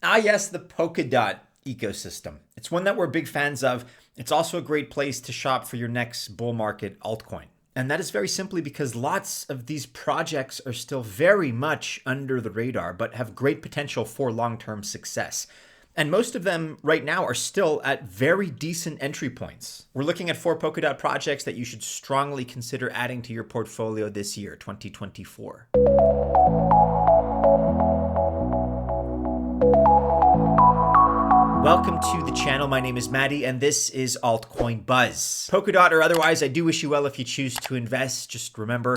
Yes, the Polkadot ecosystem. It's one that we're big fans of. It's also a great place to shop for your next bull market altcoin. And that is very simply because lots of these projects are still very much under the radar, but have great potential for long-term success. And most of them right now are still at very decent entry points. We're looking at 4 Polkadot projects that you should strongly consider adding to your portfolio this year, 2024. Welcome to the channel. My name is Maddie, and this is Altcoin Buzz. Polkadot or otherwise, I do wish you well if you choose to invest. Just remember,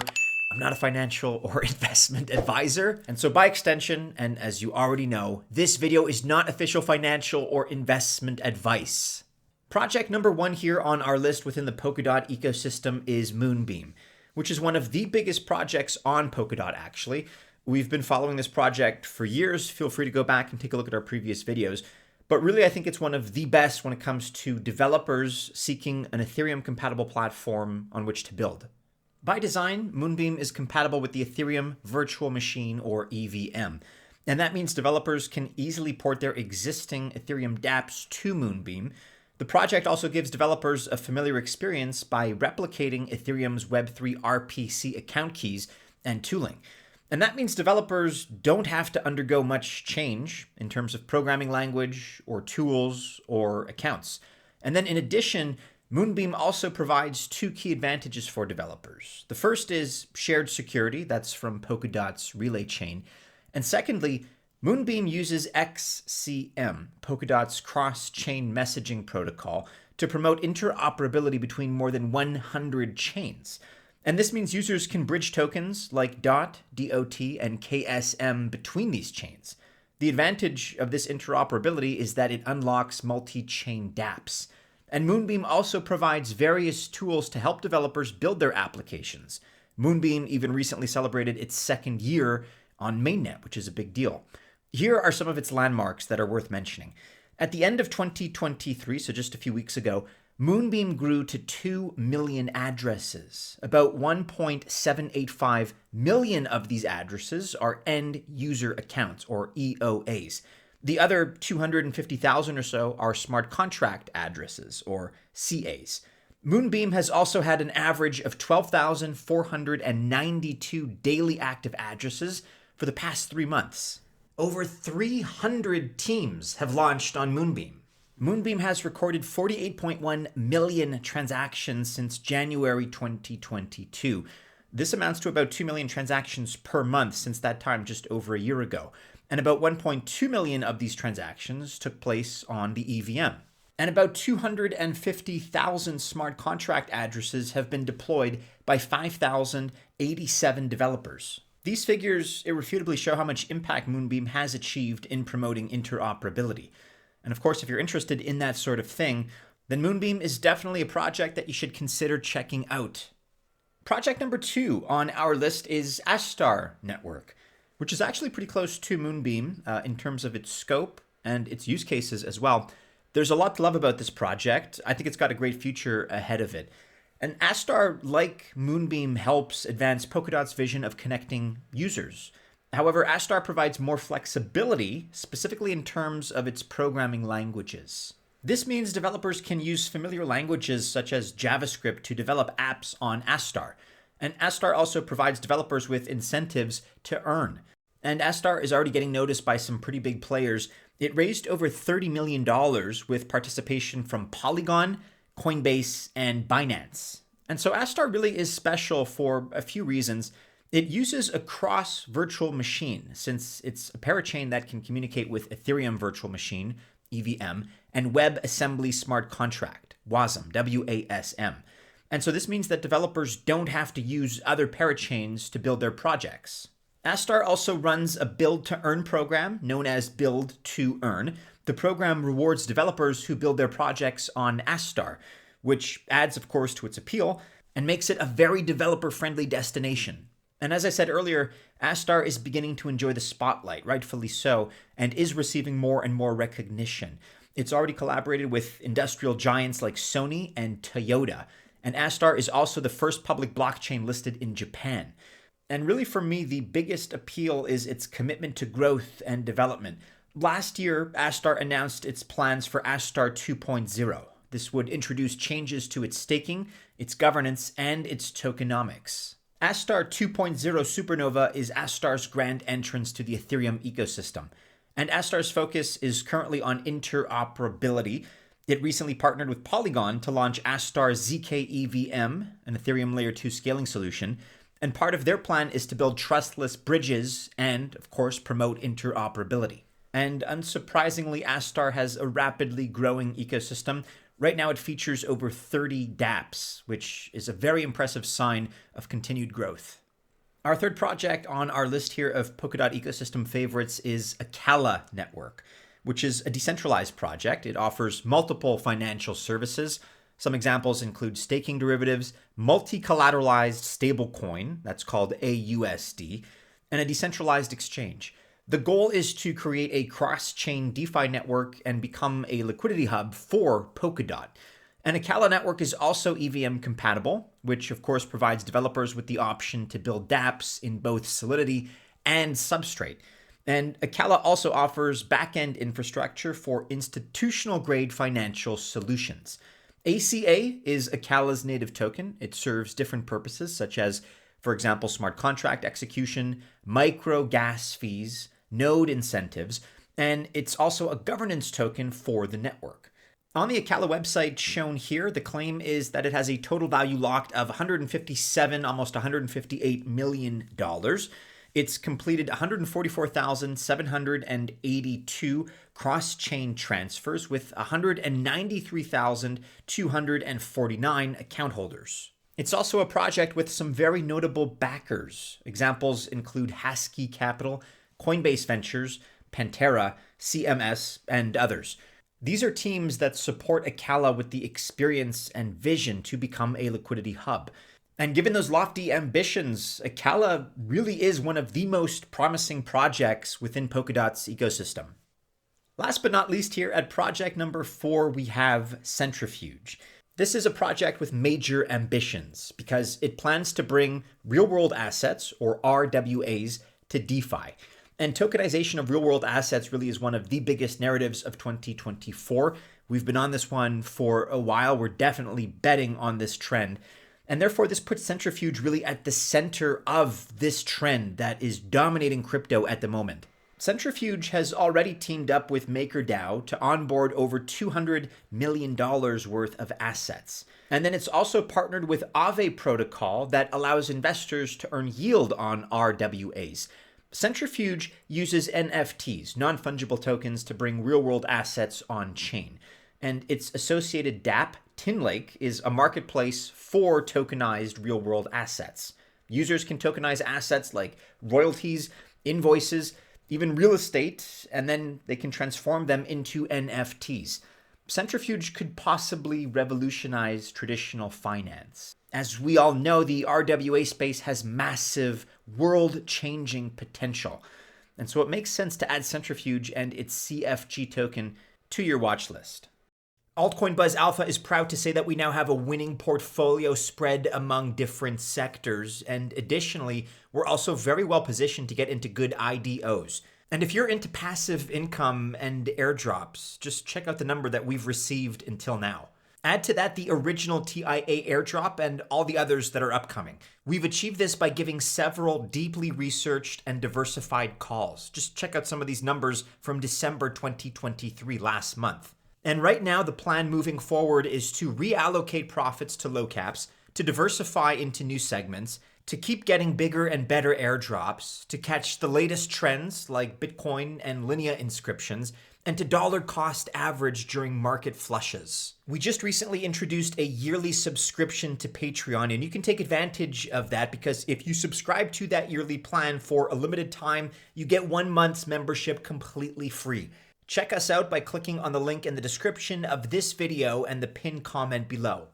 I'm not a financial or investment advisor. And so by extension, and as you already know, this video is not official financial or investment advice. Project number 1 here on our list within the Polkadot ecosystem is Moonbeam, which is one of the biggest projects on Polkadot, actually. We've been following this project for years. Feel free to go back and take a look at our previous videos. But really, I think it's one of the best when it comes to developers seeking an Ethereum-compatible platform on which to build. By design, Moonbeam is compatible with the Ethereum Virtual Machine, or EVM. And that means developers can easily port their existing Ethereum dApps to Moonbeam. The project also gives developers a familiar experience by replicating Ethereum's Web3 RPC account keys and tooling. And that means developers don't have to undergo much change in terms of programming language or tools or accounts. And then in addition, Moonbeam also provides 2 key advantages for developers. The first is shared security, that's from Polkadot's Relay chain. And secondly, Moonbeam uses XCM, Polkadot's cross-chain messaging protocol, to promote interoperability between more than 100 chains. And this means users can bridge tokens like DOT, and KSM between these chains. The advantage of this interoperability is that it unlocks multi-chain dApps. And Moonbeam also provides various tools to help developers build their applications. Moonbeam even recently celebrated its 2nd year on mainnet, which is a big deal. Here are some of its landmarks that are worth mentioning. At the end of 2023, so just a few weeks ago, Moonbeam grew to 2 million addresses. About 1.785 million of these addresses are end user accounts, or EOAs. The other 250,000 or so are smart contract addresses, or CAs. Moonbeam has also had an average of 12,492 daily active addresses for the past 3 months. Over 300 teams have launched on Moonbeam. Moonbeam has recorded 48.1 million transactions since January 2022. This amounts to about 2 million transactions per month since that time just over a year ago. And about 1.2 million of these transactions took place on the EVM. And about 250,000 smart contract addresses have been deployed by 5,087 developers. These figures irrefutably show how much impact Moonbeam has achieved in promoting interoperability. And of course, if you're interested in that sort of thing, then Moonbeam is definitely a project that you should consider checking out. Project number 2 on our list is Astar Network, which is actually pretty close to Moonbeam in terms of its scope and its use cases as well. There's a lot to love about this project. I think it's got a great future ahead of it. And Astar, like Moonbeam, helps advance Polkadot's vision of connecting users. However, Astar provides more flexibility, specifically in terms of its programming languages. This means developers can use familiar languages such as JavaScript to develop apps on Astar. And Astar also provides developers with incentives to earn. And Astar is already getting noticed by some pretty big players. It raised over $30 million with participation from Polygon, Coinbase, and Binance. And so Astar really is special for a few reasons. It uses a cross-virtual machine, since it's a parachain that can communicate with Ethereum Virtual Machine, EVM, and WebAssembly Smart Contract, WASM, WASM. And so this means that developers don't have to use other parachains to build their projects. Astar also runs a build-to-earn program known as Build to Earn. The program rewards developers who build their projects on Astar, which adds, of course, to its appeal and makes it a very developer-friendly destination. And as I said earlier, Astar is beginning to enjoy the spotlight, rightfully so, and is receiving more and more recognition. It's already collaborated with industrial giants like Sony and Toyota. And Astar is also the first public blockchain listed in Japan. And really for me, the biggest appeal is its commitment to growth and development. Last year, Astar announced its plans for Astar 2.0. This would introduce changes to its staking, its governance, and its tokenomics. Astar 2.0 Supernova is Astar's grand entrance to the Ethereum ecosystem, and Astar's focus is currently on interoperability. It recently partnered with Polygon to launch Astar ZK-EVM, an Ethereum Layer 2 scaling solution, and part of their plan is to build trustless bridges and, of course, promote interoperability. And unsurprisingly, Astar has a rapidly growing ecosystem. Right now, it features over 30 dApps, which is a very impressive sign of continued growth. Our third project on our list here of Polkadot ecosystem favorites is Acala Network, which is a decentralized project. It offers multiple financial services. Some examples include staking derivatives, multi-collateralized stablecoin, that's called AUSD, and a decentralized exchange. The goal is to create a cross-chain DeFi network and become a liquidity hub for Polkadot. And Acala Network is also EVM compatible, which of course provides developers with the option to build dApps in both Solidity and Substrate. And Acala also offers back-end infrastructure for institutional-grade financial solutions. ACA is Acala's native token. It serves different purposes, such as, for example, smart contract execution, micro gas fees, node incentives, and it's also a governance token for the network. On the Acala website shown here, the claim is that it has a total value locked of $157, almost $158 million. It's completed 144,782 cross-chain transfers with 193,249 account holders. It's also a project with some very notable backers. Examples include Husky Capital, Coinbase Ventures, Pantera, CMS, and others. These are teams that support Acala with the experience and vision to become a liquidity hub. And given those lofty ambitions, Acala really is one of the most promising projects within Polkadot's ecosystem. Last but not least, here at project number 4, we have Centrifuge. This is a project with major ambitions because it plans to bring real-world assets, or RWAs, to DeFi. And tokenization of real-world assets really is one of the biggest narratives of 2024. We've been on this one for a while. We're definitely betting on this trend. And therefore, this puts Centrifuge really at the center of this trend that is dominating crypto at the moment. Centrifuge has already teamed up with MakerDAO to onboard over $200 million worth of assets. And then it's also partnered with Aave Protocol that allows investors to earn yield on RWAs. Centrifuge uses NFTs, non-fungible tokens, to bring real-world assets on-chain. And its associated dApp, Tinlake, is a marketplace for tokenized real-world assets. Users can tokenize assets like royalties, invoices, even real estate, and then they can transform them into NFTs. Centrifuge could possibly revolutionize traditional finance. As we all know, the RWA space has massive, world-changing potential. And so it makes sense to add Centrifuge and its CFG token to your watch list. Altcoin Buzz Alpha is proud to say that we now have a winning portfolio spread among different sectors. And additionally, we're also very well positioned to get into good IDOs. And if you're into passive income and airdrops, just check out the number that we've received until now. Add to that the original TIA airdrop and all the others that are upcoming. We've achieved this by giving several deeply researched and diversified calls. Just check out some of these numbers from December 2023, last month. And right now, the plan moving forward is to reallocate profits to low caps, to diversify into new segments, to keep getting bigger and better airdrops, to catch the latest trends like Bitcoin and Linea inscriptions, and to dollar cost average during market flushes. We just recently introduced a yearly subscription to Patreon, and you can take advantage of that because if you subscribe to that yearly plan for a limited time, you get 1 month's membership completely free. Check us out by clicking on the link in the description of this video and the pinned comment below.